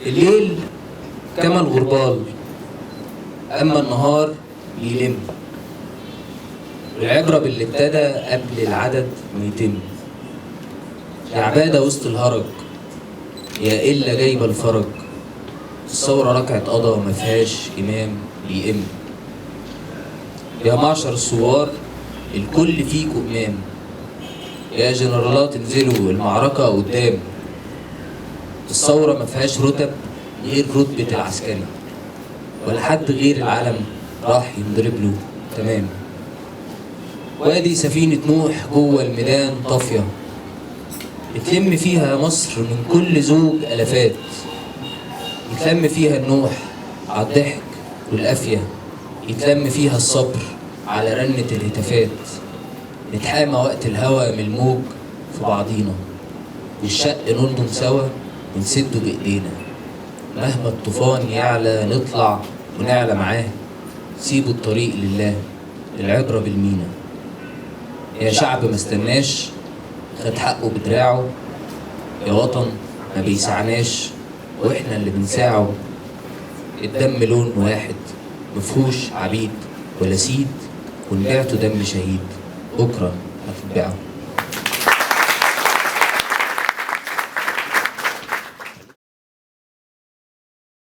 الليل كما الغربال، أما النهار بيلم. العبرة باللي ابتدى قبل العدد ما يتم. يا عبادة وسط الهرج، يا إلا جايبة الفرج. الثورة ركعة قضا ما فيهاش إمام بيئم. يا معشر الثوار الكل فيكم إمام. يا جنرالات انزلوا المعركة قدام. الثورة ما فيهاش رتب غير رتبة العسكري، ولا حد غير العلم راح ينضرب له تمام. وادي سفينة نوح جوه الميدان طافية، يتلم فيها مصر من كل زوج ألفات. يتلم فيها النوح على الضحك والقافية، يتلم فيها الصبر على رنة الهتافات. نتحامى وقت الهوى من الموج في بعضينا، والشق نلضم سوا ونسده بإيدينا. مهما الطوفان يعلى نطلع ونعلى معاه. سيبوا الطريق لله، العبرة بالمينا. يا شعب ما استناش خد حقه بدراعه. يا وطن ما بيسعناش واحنا اللي بنساعه. الدم لون واحد مفهوش عبيد ولا سيد، ونبعته دم شهيد بكرة هتتبعه.